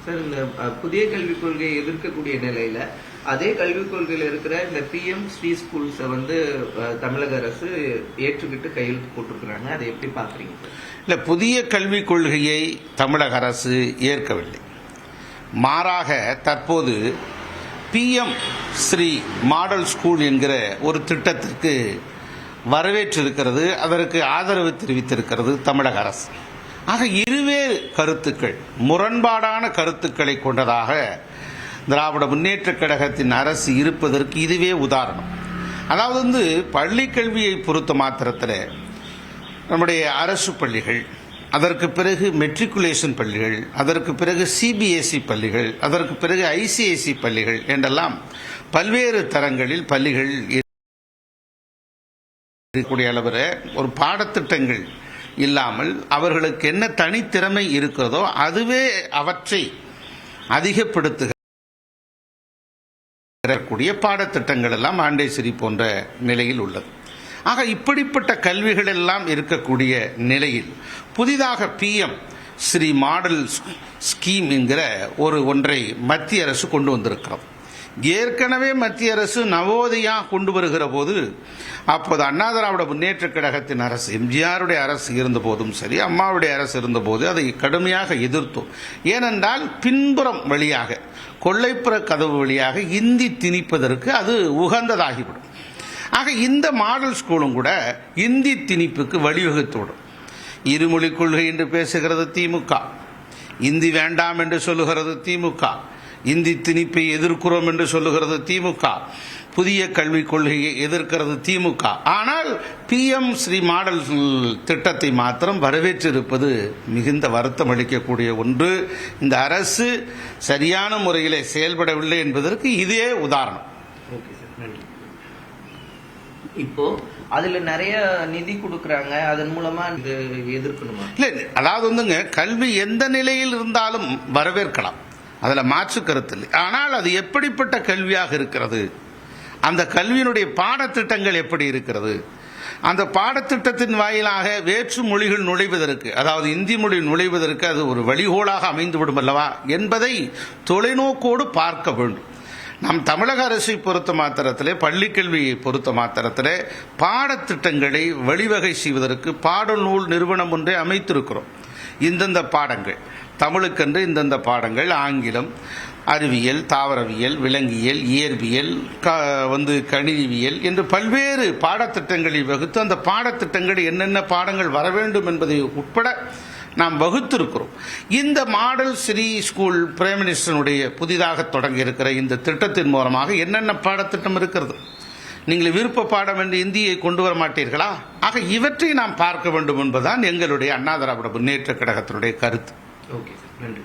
Sir, இந்த புதிய கல்விக் கொள்கையை எதிர்க்கக்கூடிய நிலையில அதே கல்விக் கொள்கையில இருக்கிற இந்த PM ஸ்ரீ ஸ்கூல்ஸை தமிழக அரசு ஏற்றுக்கிட்டு கையெழுத்து போட்டிருக்கிறாங்க. அதை எப்படி பாக்குறீங்க சார்? இல்ல, புதிய கல்விக் கொள்கையை தமிழக அரசு ஏற்கவில்லை. மாறாக தற்போது PM ஸ்ரீ மாடல் ஸ்கூல் என்கிற ஒரு திட்டத்திற்கு வரவேற்றிருக்கிறது, அதற்கு ஆதரவு தெரிவித்திருக்கிறது தமிழக அரசு. ஆக இருவேறு கருத்துக்கள், முரண்பாடான கருத்துக்களை கொண்டதாக திராவிட முன்னேற்ற கழகத்தின் அரசு இருப்பதற்கு இதுவே உதாரணம். அதாவது பள்ளி கல்வியை பொறுத்த மாத்திரத்தில் நம்முடைய அரசு பள்ளிகள், அதற்கு பிறகு மெட்ரிகுலேஷன் பள்ளிகள், அதற்கு பிறகு CBSE பள்ளிகள், அதற்கு பிறகு ICSE பள்ளிகள் என்றெல்லாம் பல்வேறு தரங்களில் பள்ளிகள் இருக்கக்கூடிய அளவில் ஒரு பாடத்திட்டங்கள் இல்லாமல் அவர்களுக்கு என்ன தனித்திறமை இருக்கிறதோ அதுவே அவற்றை அதிகப்படுத்துகிற பாடத்திட்டங்கள் எல்லாம் ஆண்டேஸ்வரி போன்ற நிலையில் உள்ளது. ஆக இப்படிப்பட்ட கல்விகள் எல்லாம் இருக்கக்கூடிய நிலையில் புதிதாக PM ஸ்ரீ மாடல் ஸ்கீம் என்கிற ஒன்றை மத்திய அரசு கொண்டு வந்திருக்கிறது. ஏற்கனவே மத்திய அரசு நவோதயா கொண்டு வருகிற போது, அப்போது அண்ணா திராவிட முன்னேற்ற கழகத்தின் அரசு, எம்ஜிஆருடைய அரசு இருந்த போதும் சரி, அம்மாவுடைய அரசு இருந்தபோது அதை கடுமையாக எதிர்த்தோம். ஏனென்றால் பின்புறம் வழியாக, கொள்ளைப்புற கதவு வழியாக இந்தி திணிப்பதற்கு அது உகந்ததாகிவிடும். ஆக இந்த மாடல் ஸ்கூலும் கூட இந்தி திணிப்புக்கு வழிவகுத்துவிடும். இருமொழி கொள்கை என்று பேசுகிறது திமுக, இந்தி வேண்டாம் என்று சொல்லுகிறது திமுக, இந்தி திணிப்பை எதிர்க்கிறோம் என்று சொல்லுகிறது திமுக, புதிய கல்விக் கொள்கையை எதிர்க்கிறது திமுக. ஆனால் PM ஸ்ரீ மாடல் திட்டத்தை மாத்திரம் வரவேற்றிருப்பது மிகுந்த வருத்தம் அளிக்கக்கூடிய ஒன்று. இந்த அரசு சரியான முறையில் செயல்படவில்லை என்பதற்கு இதே உதாரணம். ஓகே சார், நன்றி. இப்போ அதுல நிறைய நிதி கொடுக்கறாங்க, அதன் மூலமா இது எதிர்க்கணுமா? இல்லை, அதாவது கல்வி எந்த நிலையில் இருந்தாலும் வரவேற்கலாம், அதுல மாற்று கருத்து இல்லை. ஆனால் அது எப்படிப்பட்ட கல்வியாக இருக்கிறது, அந்த கல்வியினுடைய பாடத்திட்டங்கள் எப்படி இருக்கிறது, அந்த பாடத்திட்டத்தின் வாயிலாக வேற்று மொழிகள் நுழைவதற்கு, அதாவது இந்தி மொழி நுழைவதற்கு அது ஒரு வழிகோலாக அமைந்துவிடும் அல்லவா என்பதை தொலைநோக்கோடு பார்க்க வேண்டும். நம் தமிழக அரசை பொறுத்த மாத்திரத்திலே, பள்ளி கல்வியை பொறுத்த மாத்திரத்திலே பாடத்திட்டங்களை வழிவகை செய்வதற்கு பாடநூல் நிறுவனம் ஒன்றை அமைத்திருக்கிறோம். இந்தந்த பாடங்கள், தமிழுக்கென்று இந்தந்த பாடங்கள், ஆங்கிலம், அறிவியல், தாவரவியல், விலங்கியல், இயற்பியல், கணினிவியல் என்று பல்வேறு பாடத்திட்டங்களை வகுத்து அந்த பாடத்திட்டங்கள் என்னென்ன பாடங்கள் வர வேண்டும் என்பதை உட்பட நாம் வகுத்திருக்கிறோம். இந்த மாடல் ஸ்ரீ ஸ்கூல் பிரைம் மினிஸ்டருடைய புதிதாக தொடங்கி இருக்கிற இந்த திட்டத்தின் மூலமாக என்னென்ன பாடத்திட்டம் இருக்கிறது? நீங்கள் விருப்ப பாடம் என்று இந்தியை கொண்டு வர மாட்டீர்களா? ஆக இவற்றை நாம் பார்க்க வேண்டும் என்பதுதான் எங்களுடைய அண்ணா திராவிட முன்னேற்ற கழகத்தினுடைய கருத்து. ஓகே சார், நன்றி.